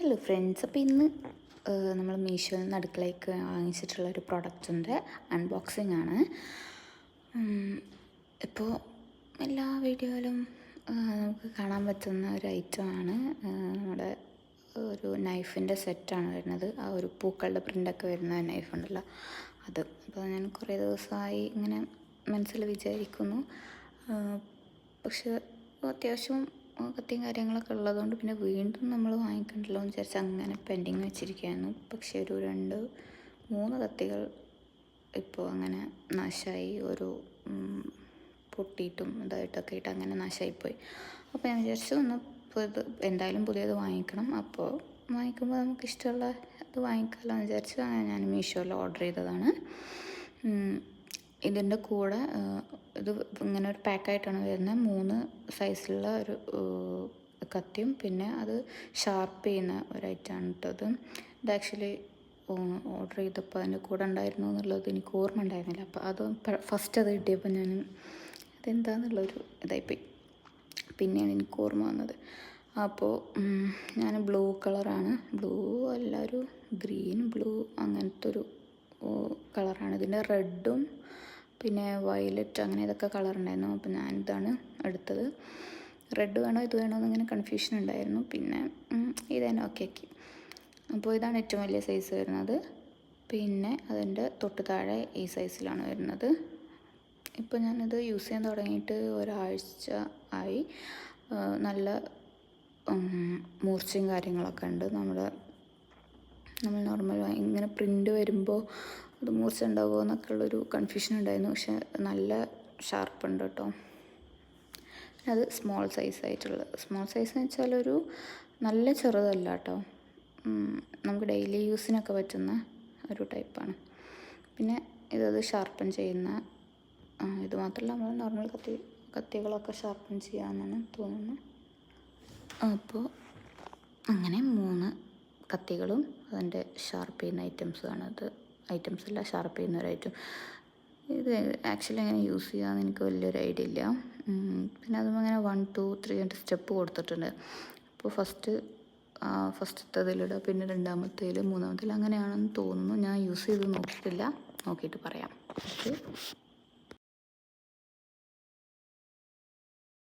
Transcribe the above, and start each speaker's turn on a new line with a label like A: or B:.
A: Hello friends, അപ്പോൾ ഇന്ന് നമ്മൾ മീഷോയിൽ നിന്ന് അടുക്കളയ്ക്ക് വാങ്ങിച്ചിട്ടുള്ളൊരു പ്രൊഡക്റ്റിൻ്റെ അൺബോക്സിങ് ആണ്. ഇപ്പോൾ എല്ലാ വീഡിയോയിലും നമുക്ക് കാണാൻ പറ്റുന്ന ഒരു ഐറ്റമാണ് നമ്മുടെ ഒരു നൈഫിൻ്റെ സെറ്റാണ് വരുന്നത്. ആ ഒരു പൂക്കളുടെ പ്രിൻ്റൊക്കെ വരുന്ന നൈഫുണ്ടല്ലോ അത്. അപ്പോൾ ഞാൻ കുറേ ദിവസമായി ഇങ്ങനെ മനസ്സിൽ വിചാരിക്കുന്നു, പക്ഷെ അത്യാവശ്യം കത്തിയും കാര്യങ്ങളൊക്കെ ഉള്ളതുകൊണ്ട് പിന്നെ വീണ്ടും നമ്മൾ വാങ്ങിക്കണ്ടല്ലോ എന്ന് വിചാരിച്ച് അങ്ങനെ പെൻഡിങ് വെച്ചിരിക്കുകയായിരുന്നു. പക്ഷേ ഒരു 2-3 കത്തികൾ ഇപ്പോൾ അങ്ങനെ നാശമായി, ഒരു പൊട്ടിയിട്ടും ഇതായിട്ടൊക്കെ ആയിട്ട് അങ്ങനെ നാശമായിപ്പോയി. അപ്പോൾ ഞാൻ വിചാരിച്ചു എന്തായാലും പുതിയത് വാങ്ങിക്കണം. അപ്പോൾ വാങ്ങിക്കുമ്പോൾ നമുക്ക് ഇഷ്ടമുള്ള ഇത് വാങ്ങിക്കാമല്ലോ എന്ന് വിചാരിച്ച് ഞാൻ മീഷോയിൽ ഓർഡർ ചെയ്തതാണ്. ഇതിൻ്റെ കൂടെ ഇത് ഇങ്ങനെ ഒരു പാക്കായിട്ടാണ് വരുന്നത്. 3 സൈസിലുള്ള ഒരു കത്തിയും പിന്നെ അത് ഷാർപ്പ് ചെയ്യുന്ന ഒരു ഐറ്റമാണ് കേട്ടത്. ഇത് ആക്ച്വലി ഓർഡർ ചെയ്തപ്പോൾ അതിൻ്റെ കൂടെ ഉണ്ടായിരുന്നു എന്നുള്ളത് എനിക്ക് ഓർമ്മ ഉണ്ടായിരുന്നില്ല. അപ്പോൾ അത് ഫസ്റ്റ് അത് കിട്ടിയപ്പോൾ ഞാൻ അതെന്താണെന്നുള്ളൊരു ഇതായിപ്പോയി. പിന്നെയാണ് എനിക്ക് ഓർമ്മ വന്നത്. അപ്പോൾ ഞാൻ ബ്ലൂ കളറാണ്, ബ്ലൂ അല്ല ഒരു ഗ്രീൻ ബ്ലൂ അങ്ങനത്തെ ഒരു കളറാണ്. ഇതിൻ്റെ റെഡും പിന്നെ വയലറ്റ് അങ്ങനെ ഇതൊക്കെ കളർ ഉണ്ടായിരുന്നു. അപ്പോൾ ഞാനിതാണ് എടുത്തത്. റെഡ് വേണോ ഇത് വേണോ എന്നിങ്ങനെ കൺഫ്യൂഷൻ ഉണ്ടായിരുന്നു. പിന്നെ ഇത് തന്നെ ഓക്കെ ആക്കി. അപ്പോൾ ഇതാണ് ഏറ്റവും വലിയ സൈസ് വരുന്നത്. പിന്നെ അതിൻ്റെ തൊട്ട് താഴെ ഈ സൈസിലാണ് വരുന്നത്. ഇപ്പോൾ ഞാനിത് യൂസ് ചെയ്യാൻ തുടങ്ങിയിട്ട് ഒരാഴ്ച ആയി. നല്ല മൂർച്ചയും കാര്യങ്ങളൊക്കെ ഉണ്ട്. നമ്മൾ നോർമൽ ഇങ്ങനെ പ്രിൻ്റ് വരുമ്പോൾ അത് മൂർച്ച ഉണ്ടാവുമോ എന്നൊക്കെ ഉള്ളൊരു കൺഫ്യൂഷൻ ഉണ്ടായിരുന്നു. പക്ഷെ നല്ല ഷാർപ്പുണ്ട് കേട്ടോ. അത് സ്മോൾ സൈസായിട്ടുള്ളത്. സ്മോൾ സൈസ് എന്ന് വെച്ചാൽ ഒരു നല്ല ചെറുതല്ല കേട്ടോ, നമുക്ക് ഡെയിലി യൂസിനൊക്കെ പറ്റുന്ന ഒരു ടൈപ്പാണ്. പിന്നെ ഇതത് ഷാർപ്പൻ ചെയ്യുന്ന ഇത് മാത്രമല്ല, നമ്മൾ നോർമൽ കത്തികളൊക്കെ ഷാർപ്പൻ ചെയ്യാമെന്നാണ് തോന്നുന്നത്. അപ്പോൾ അങ്ങനെ 3 കത്തികളും അതിൻ്റെ ഷാർപ്പ് ചെയ്യുന്ന ഐറ്റംസുമാണ്. അത് ഐറ്റംസ് അല്ല, ഷാർപ്പ് ചെയ്യുന്ന ഒരു ഐറ്റം. ഇത് ആക്ച്വലി എങ്ങനെ യൂസ് ചെയ്യാമെന്ന് എനിക്ക് വലിയൊരു ഐഡിയ ഇല്ല. പിന്നെ അതും അങ്ങനെ 1, 2, 3 സ്റ്റെപ്പ് കൊടുത്തിട്ടുണ്ട്. അപ്പോൾ ഫസ്റ്റത്തേതിലിടുക, പിന്നെ 2-മത്തേതിൽ 3-മത്തേതിൽ അങ്ങനെയാണെന്ന് തോന്നുന്നു. ഞാൻ യൂസ് ചെയ്ത് നോക്കിയിട്ടില്ല, നോക്കിയിട്ട് പറയാം. ഓക്കെ.